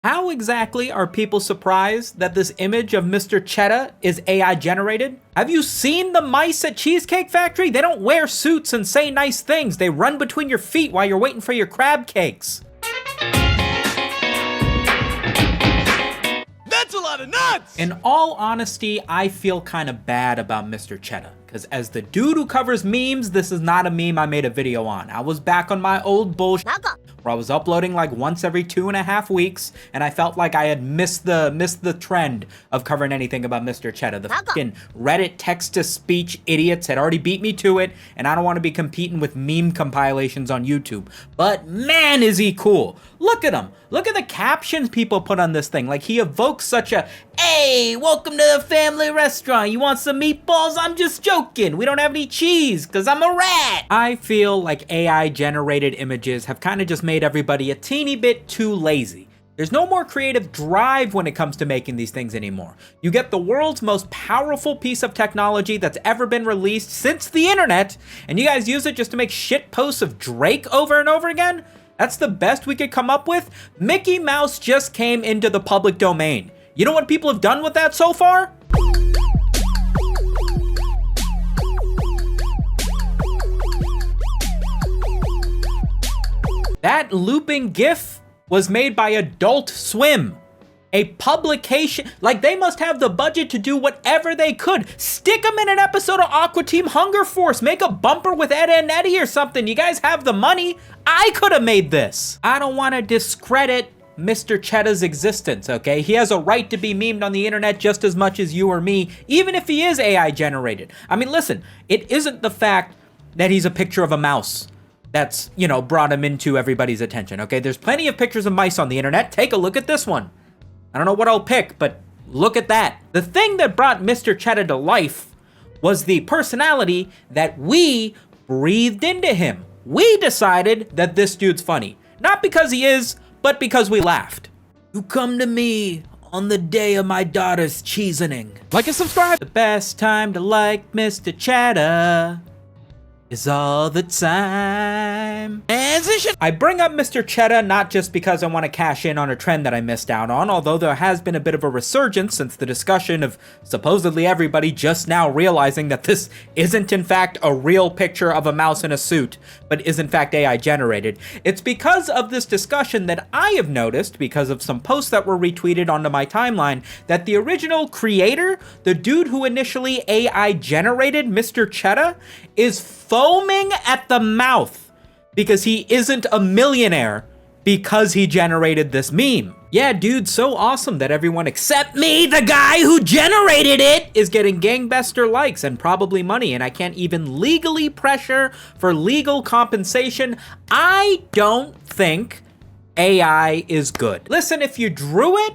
How exactly are people surprised that this image of Mr. Chedda is AI generated? Have you seen the mice at Cheesecake Factory? They don't wear suits and say nice things. They run between your feet while you're waiting for your crab cakes. That's a lot of nuts! In all honesty, I feel kind of bad about Mr. Chedda, because as the dude who covers memes, this is not a meme I made a video on. I was back on my old bullshit where I was uploading like once every 2.5 weeks, and I felt like I had missed the trend of covering anything about Mr. Chedda. The fucking Reddit text-to-speech idiots had already beat me to it, and I don't want to be competing with meme compilations on YouTube. But man, is he cool. Look at him. Look at the captions people put on this thing. Like, he evokes such a, hey, welcome to the family restaurant. You want some meatballs? I'm just joking. We don't have any cheese because I'm a rat. I feel like AI generated images have kind of just made everybody a teeny bit too lazy. There's no more creative drive when it comes to making these things anymore. You get the world's most powerful piece of technology that's ever been released since the internet, and you guys use it just to make shit posts of Drake over and over again? That's the best we could come up with? Mickey Mouse just came into the public domain. You know what people have done with that so far? That looping GIF was made by Adult Swim, a publication. Like, they must have the budget to do whatever they could. Stick them in an episode of Aqua Team Hunger Force. Make a bumper with Ed and Eddie or something. You guys have the money. I could have made this. I don't want to discredit Mr. Chedda's existence, okay? He has a right to be memed on the internet just as much as you or me, even if he is AI generated. I mean, listen, it isn't the fact that he's a picture of a mouse that's, you know, brought him into everybody's attention, okay? There's plenty of pictures of mice on the internet. Take a look at this one. I don't know what I'll pick, but look at that. The thing that brought Mr. Chedda to life was the personality that we breathed into him. We decided that this dude's funny. Not because he is, but because we laughed. You come to me on the day of my daughter's cheesening. Like and subscribe. The best time to like Mr. Chedda is all the time. Transition. I bring up Mr. Chedda not just because I want to cash in on a trend that I missed out on, although there has been a bit of a resurgence since the discussion of supposedly everybody just now realizing that this isn't in fact a real picture of a mouse in a suit, but is in fact AI generated. It's because of this discussion that I have noticed, because of some posts that were retweeted onto my timeline, that the original creator, the dude who initially AI generated Mr. Chedda, is foaming at the mouth because he isn't a millionaire because he generated this meme. Yeah, dude, so awesome that everyone except me, the guy who generated it, is getting gangbuster likes and probably money, and I can't even legally pressure for legal compensation. I don't think AI is good. Listen, if you drew it,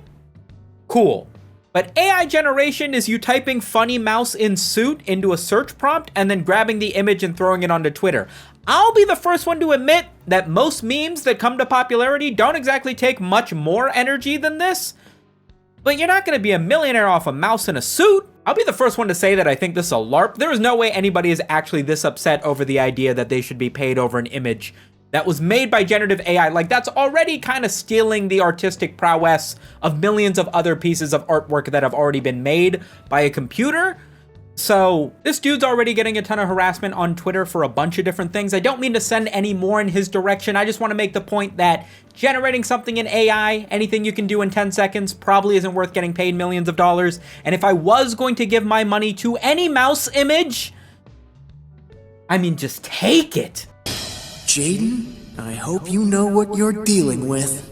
cool. But AI generation is you typing funny mouse in suit into a search prompt and then grabbing the image and throwing it onto Twitter. I'll be the first one to admit that most memes that come to popularity don't exactly take much more energy than this. But you're not going to be a millionaire off a mouse in a suit. I'll be the first one to say that I think this is a LARP. There is no way anybody is actually this upset over the idea that they should be paid over an image that was made by generative AI. Like, that's already kind of stealing the artistic prowess of millions of other pieces of artwork that have already been made by a computer. So this dude's already getting a ton of harassment on Twitter for a bunch of different things. I don't mean to send any more in his direction. I just want to make the point that generating something in AI, anything you can do in 10 seconds, probably isn't worth getting paid millions of dollars. And if I was going to give my money to any mouse image, I mean, just take it. Jaden, I hope you know what you're dealing with.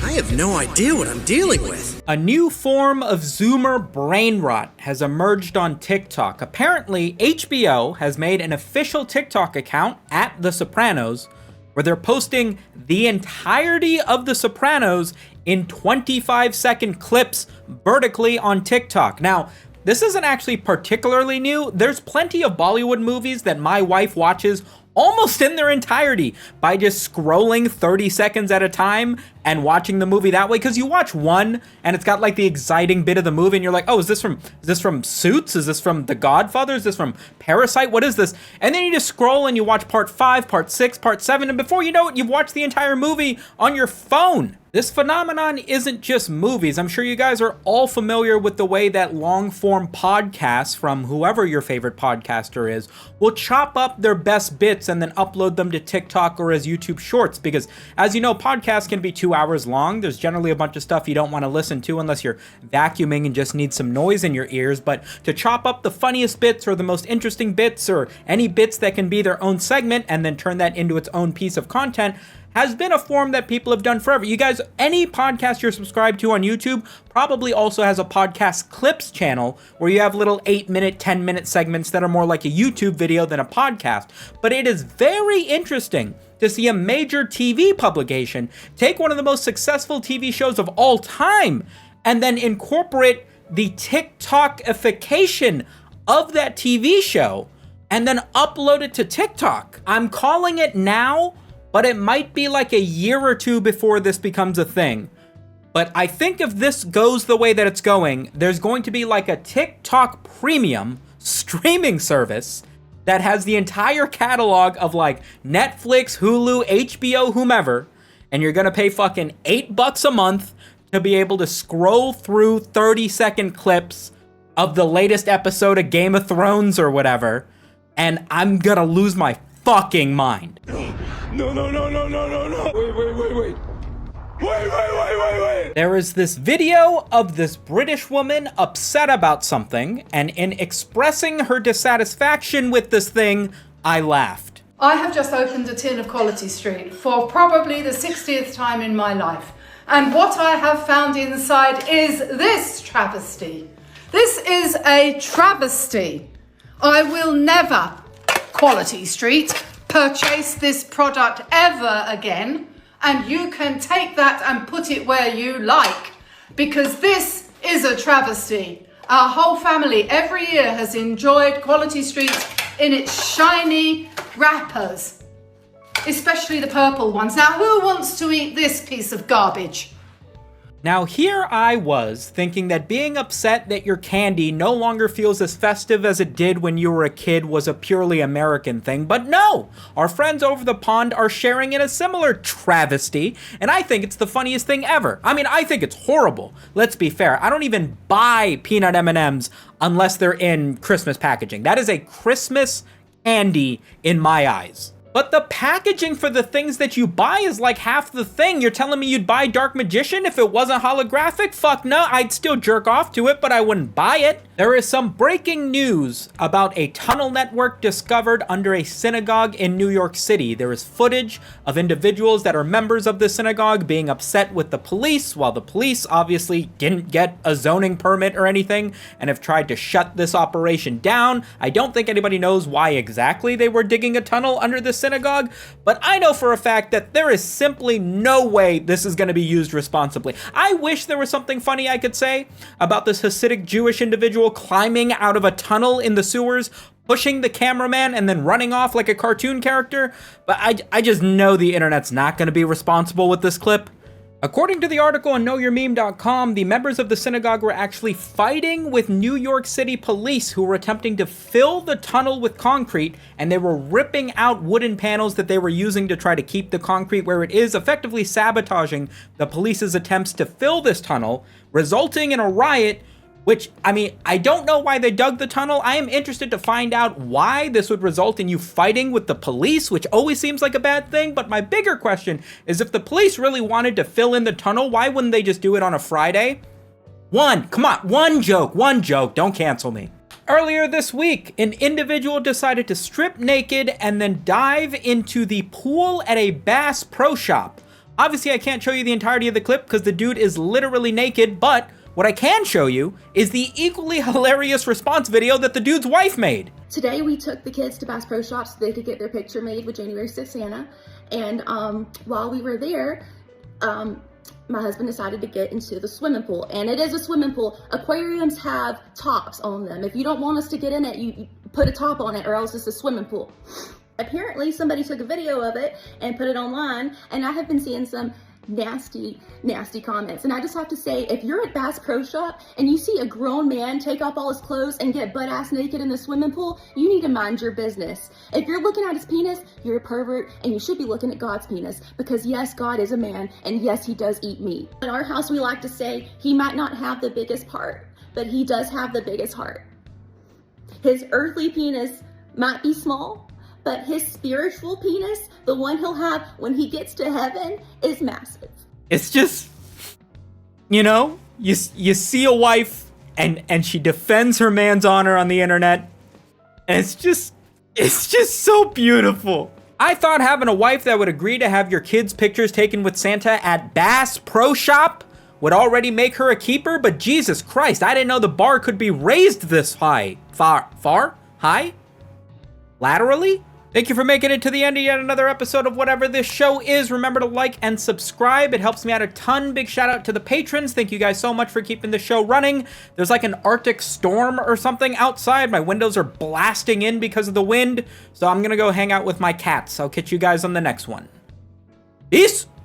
I have no idea what I'm dealing with. A new form of Zoomer brain rot has emerged on TikTok. Apparently, HBO has made an official TikTok account at The Sopranos where they're posting the entirety of The Sopranos in 25-second clips vertically on TikTok. Now, this isn't actually particularly new. There's plenty of Bollywood movies that my wife watches almost in their entirety by just scrolling 30 seconds at a time and watching the movie that way, because you watch one and it's got like the exciting bit of the movie and you're like, oh, is this from Suits? Is this from The Godfather? Is this from Parasite? What is this? And then you just scroll and you watch part 5, part 6, part 7, and before you know it, you've watched the entire movie on your phone. This phenomenon isn't just movies. I'm sure you guys are all familiar with the way that long-form podcasts from whoever your favorite podcaster is will chop up their best bits and then upload them to TikTok or as YouTube Shorts, because as you know, podcasts can be 2 hours long. There's generally a bunch of stuff you don't want to listen to unless you're vacuuming and just need some noise in your ears, but to chop up the funniest bits or the most interesting bits or any bits that can be their own segment and then turn that into its own piece of content has been a form that people have done forever. You guys, any podcast you're subscribed to on YouTube probably also has a podcast clips channel where you have little 8-minute, 10-minute segments that are more like a YouTube video than a podcast. But it is very interesting to see a major TV publication take one of the most successful TV shows of all time and then incorporate the TikTokification of that TV show and then upload it to TikTok. I'm calling it now, but it might be like a year or two before this becomes a thing. But I think if this goes the way that it's going, there's going to be like a TikTok premium streaming service that has the entire catalog of like Netflix, Hulu, HBO, whomever, and you're gonna pay fucking $8 a month to be able to scroll through 30-second clips of the latest episode of Game of Thrones or whatever, and I'm gonna lose my fucking mind. No. Wait. There is this video of this British woman upset about something, and in expressing her dissatisfaction with this thing, I laughed. I have just opened a tin of Quality Street for probably the 60th time in my life. And what I have found inside is this travesty. This is a travesty. I will never, Quality Street, purchase this product ever again, and you can take that and put it where you like, because this is a travesty. Our whole family every year has enjoyed Quality Street in its shiny wrappers, especially the purple ones. Now, who wants to eat this piece of garbage? Now here I was thinking that being upset that your candy no longer feels as festive as it did when you were a kid was a purely American thing, but no! Our friends over the pond are sharing in a similar travesty, and I think it's the funniest thing ever. I mean, I think it's horrible. Let's be fair. I don't even buy peanut M&Ms unless they're in Christmas packaging. That is a Christmas candy in my eyes. But the packaging for the things that you buy is like half the thing. You're telling me you'd buy Dark Magician if it wasn't holographic? Fuck no, I'd still jerk off to it, but I wouldn't buy it. There is some breaking news about a tunnel network discovered under a synagogue in New York City. There is footage of individuals that are members of the synagogue being upset with the police, while the police obviously didn't get a zoning permit or anything and have tried to shut this operation down. I don't think anybody knows why exactly they were digging a tunnel under the synagogue, but I know for a fact that there is simply no way this is going to be used responsibly. I wish there was something funny I could say about this Hasidic Jewish individual climbing out of a tunnel in the sewers, pushing the cameraman, and then running off like a cartoon character, but I just know the internet's not going to be responsible with this clip. According to the article on KnowYourMeme.com, the members of the synagogue were actually fighting with New York City police who were attempting to fill the tunnel with concrete, and they were ripping out wooden panels that they were using to try to keep the concrete where it is, effectively sabotaging the police's attempts to fill this tunnel, resulting in a riot. Which, I mean, I don't know why they dug the tunnel. I am interested to find out why this would result in you fighting with the police, which always seems like a bad thing. But my bigger question is, if the police really wanted to fill in the tunnel, why wouldn't they just do it on a Friday? One joke, don't cancel me. Earlier this week, an individual decided to strip naked and then dive into the pool at a Bass Pro Shop. Obviously, I can't show you the entirety of the clip because the dude is literally naked, but what I can show you is the equally hilarious response video that the dude's wife made. Today we took the kids to Bass Pro Shops so they could get their picture made with January 6th Santa. And while we were there, my husband decided to get into the swimming pool. And it is a swimming pool. Aquariums have tops on them. If you don't want us to get in it, you put a top on it, or else it's a swimming pool. Apparently somebody took a video of it and put it online, and I have been seeing some nasty, nasty comments. And I just have to say, if you're at Bass Pro Shop and you see a grown man take off all his clothes and get butt ass naked in the swimming pool, you need to mind your business. If you're looking at his penis, you're a pervert, and you should be looking at God's penis, because yes, God is a man, and yes, he does eat meat. In our house, we like to say he might not have the biggest part, but he does have the biggest heart. His earthly penis might be small, but his spiritual penis, the one he'll have when he gets to heaven, is massive. It's just, you know, you see a wife and she defends her man's honor on the internet, and it's just so beautiful. I thought having a wife that would agree to have your kids' pictures taken with Santa at Bass Pro Shop would already make her a keeper, but Jesus Christ, I didn't know the bar could be raised this high. Far? High? Laterally? Thank you for making it to the end of yet another episode of whatever this show is. Remember to like and subscribe. It helps me out a ton. Big shout out to the patrons. Thank you guys so much for keeping the show running. There's like an Arctic storm or something outside. My windows are blasting in because of the wind. So I'm going to go hang out with my cats. I'll catch you guys on the next one. Peace!